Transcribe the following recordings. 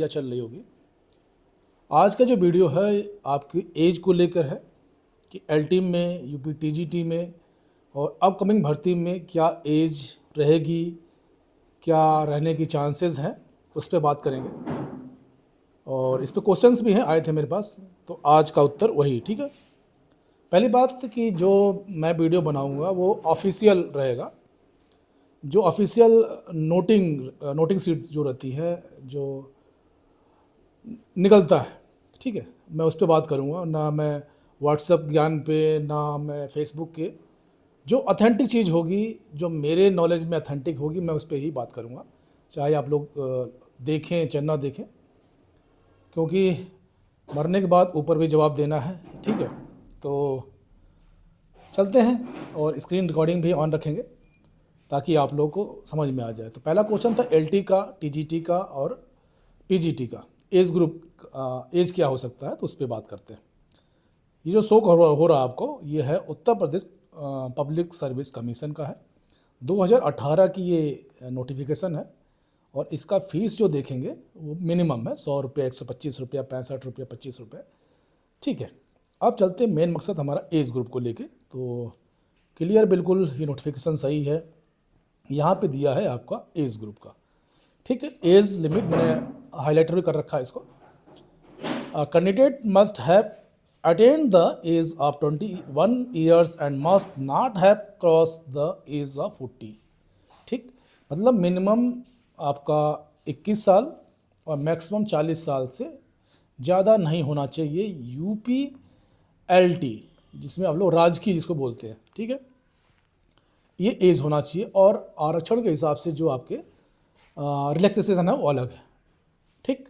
या चल रही होगी। आज का जो वीडियो है आपकी एज को लेकर है कि एलटीम में, यूपी टीजीटी में और अपकमिंग भर्ती में क्या एज रहेगी, क्या रहने की चांसेस हैं, उस पर बात करेंगे। और इस पे क्वेश्चंस भी हैं आए थे मेरे पास, तो आज का उत्तर वही। ठीक है, पहली बात कि जो मैं वीडियो बनाऊंगा वो ऑफिशियल रहेगा। जो ऑफिशियल नोटिंग सीट जो रहती है, जो निकलता है, ठीक है, मैं उस पर बात करूँगा। ना मैं व्हाट्सएप ज्ञान पे, ना मैं फेसबुक के। जो ऑथेंटिक चीज़ होगी, जो मेरे नॉलेज में ऑथेंटिक होगी, मैं उस पर ही बात करूँगा, चाहे आप लोग देखें चाहे ना देखें, क्योंकि मरने के बाद ऊपर भी जवाब देना है। ठीक है, तो चलते हैं और स्क्रीन रिकॉर्डिंग भी ऑन रखेंगे ताकि आप लोगों को समझ में आ जाए। तो पहला क्वेश्चन था एलटी का, टीजीटी का और पीजीटी का एज ग्रुप, एज क्या हो सकता है, तो उस पर बात करते हैं। ये जो शो हो रहा है आपको, ये है Uttar Pradesh public service commission का है। 2018 की ये नोटिफिकेशन है और इसका फीस जो देखेंगे वो मिनिमम है 100 रुपये, 125 रुपया, 65 रुपये, 25 रुपये। ठीक है, अब चलते हैं मेन मकसद हमारा एज ग्रुप को लेके। तो क्लियर, बिल्कुल ये नोटिफिकेशन सही है। यहाँ पे दिया है आपका एज ग्रुप का। ठीक है, एज लिमिट मैंने हाईलाइटर भी कर रखा है इसको। Candidate must have attained the age of 21 years and must not have crossed the age of 40। ठीक, मतलब मिनिमम आपका 21 साल और मैक्सिमम 40 साल से ज़्यादा नहीं होना चाहिए। यूपी एलटी, जिसमें आप लोग राजकीय जिसको बोलते हैं, ठीक है, ये एज होना चाहिए। और आरक्षण के हिसाब से जो आपके रिलैक्सेशन है वो अलग है। ठीक,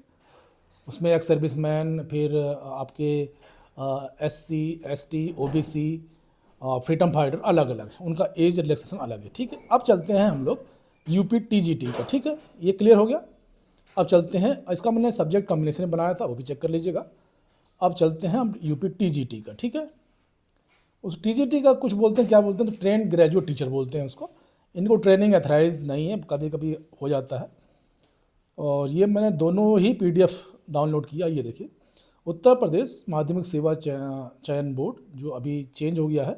उसमें एक सर्विसमैन, फिर आपके SC ST OBC, freedom fighter अलग अलग है, उनका एज रिलैक्सेशन अलग है। ठीक है, अब चलते हैं हम लोग यूपी टीजीटी का। ठीक है, ये क्लियर हो गया। अब चलते हैं, इसका मैंने सब्जेक्ट कॉम्बिनेशन बनाया था, वो भी चेक कर लीजिएगा। अब चलते हैं हम यूपी टीजीटी का। ठीक है, उस टीजीटी का कुछ बोलते हैं, क्या बोलते हैं, तो ट्रेन ग्रेजुएट टीचर बोलते हैं उसको। इनको ट्रेनिंग एथराइज नहीं है, कभी कभी हो जाता है। और ये मैंने दोनों ही PDF डाउनलोड किया। ये देखिए, उत्तर प्रदेश माध्यमिक सेवा चयन बोर्ड, जो अभी चेंज हो गया है,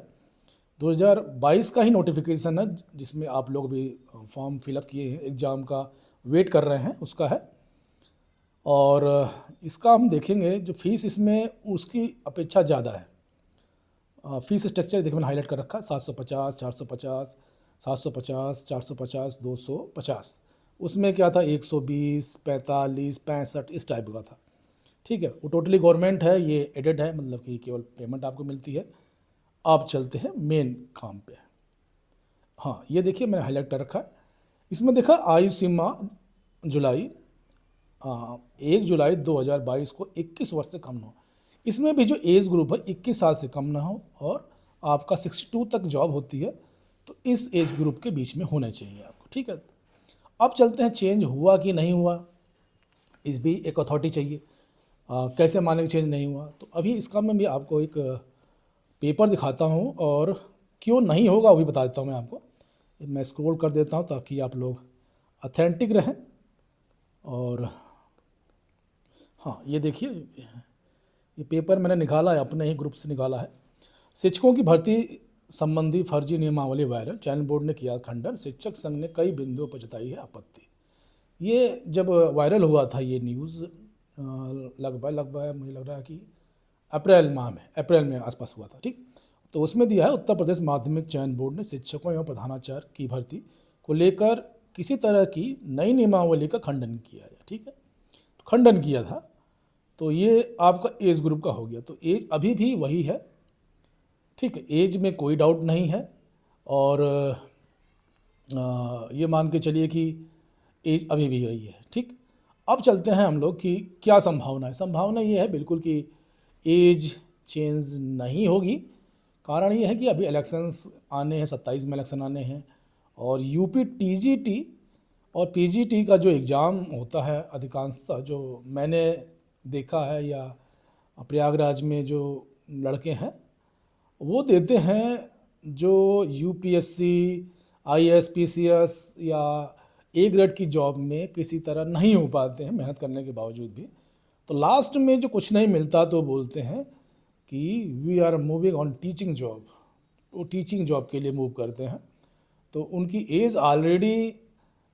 2022 का ही नोटिफिकेशन है, जिसमें आप लोग भी फॉर्म फिलअप किए हैं, एग्ज़ाम का वेट कर रहे हैं, उसका है। और इसका हम देखेंगे जो फीस इसमें उसकी अपेक्षा ज़्यादा है। फीस स्ट्रक्चर देखिए मैंने हाईलाइट कर रखा है, 750, 450, 750, 450, 250। उसमें क्या था, 120, 45, 65 इस टाइप का था। ठीक है, वो टोटली गवर्नमेंट है, ये एडेड है, मतलब कि केवल पेमेंट आपको मिलती है। अब चलते हैं मेन काम पे। हाँ, ये देखिए मैंने हाईलाइट कर रखा है। इसमें देखा आयु सीमा जुलाई 1 जुलाई 2022 को 21 वर्ष से कम ना हो। इसमें भी जो एज ग्रुप है 21 साल से कम ना हो, और आपका 62 तक जॉब होती है, तो इस एज ग्रुप के बीच में होने चाहिए आपको। ठीक है, अब चलते हैं चेंज हुआ कि नहीं हुआ, इस भी एक अथॉरिटी चाहिए। कैसे माने कि चेंज नहीं हुआ, तो अभी इसका मैं भी आपको एक पेपर दिखाता हूँ, और क्यों नहीं होगा वो भी बता देता हूँ मैं आपको। मैं स्क्रॉल कर देता हूँ ताकि आप लोग ऑथेंटिक रहें। और हाँ, ये देखिए, ये पेपर मैंने निकाला है, अपने ही ग्रुप से निकाला है। शिक्षकों की भर्ती संबंधी फर्जी नियमावली वायरल, चयन बोर्ड ने किया खंडन, शिक्षक संघ ने कई बिंदुओं पर जताई है आपत्ति। ये जब वायरल हुआ था ये न्यूज़, लगभग मुझे लग रहा है कि अप्रैल में आसपास हुआ था। ठीक, तो उसमें दिया है उत्तर प्रदेश माध्यमिक चयन बोर्ड ने शिक्षकों एवं प्रधानाचार्य की भर्ती को लेकर किसी तरह की नई नियमावली का खंडन किया है। ठीक है, तो खंडन किया था, तो ये आपका एज ग्रुप का हो गया। तो एज अभी भी वही है। ठीक है, एज में कोई डाउट नहीं है। और ये मान के चलिए कि एज अभी भी वही है। ठीक, अब चलते हैं हम लोग कि क्या संभावना है। संभावना ये है बिल्कुल कि एज चेंज नहीं होगी। कारण ये है कि अभी इलेक्शंस आने हैं, 27 में इलेक्शन आने हैं, और यूपी टीजीटी और पीजीटी का जो एग्ज़ाम होता है, अधिकांशतः जो मैंने देखा है, या प्रयागराज में जो लड़के हैं वो देते हैं, जो यूपीएससी, IAS, PCS या ए ग्रेड की जॉब में किसी तरह नहीं हो पाते हैं मेहनत करने के बावजूद भी। तो लास्ट में जो कुछ नहीं मिलता तो बोलते हैं कि we are moving on teaching job, वो टीचिंग जॉब के लिए मूव करते हैं। तो उनकी एज ऑलरेडी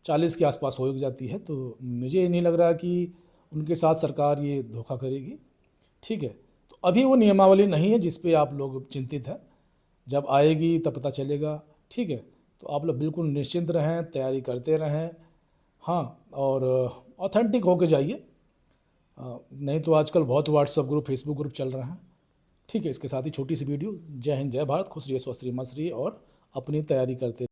40 के आसपास हो जाती है, तो मुझे नहीं लग रहा कि उनके साथ सरकार ये धोखा करेगी। ठीक है, तो अभी वो नियमावली नहीं है जिस पे आप लोग चिंतित हैं, जब आएगी तब पता चलेगा। ठीक है, तो आप लोग बिल्कुल निश्चिंत रहें, तैयारी करते रहें। हाँ, और ऑथेंटिक होके जाइए। नहीं तो आजकल बहुत व्हाट्सअप ग्रुप, फेसबुक ग्रुप चल रहे हैं। ठीक है, इसके साथ ही छोटी सी वीडियो। जय हिंद, जय भारत, खुश रहिए, स्वस्थ रहिए, मस्त रहिए और अपनी तैयारी करते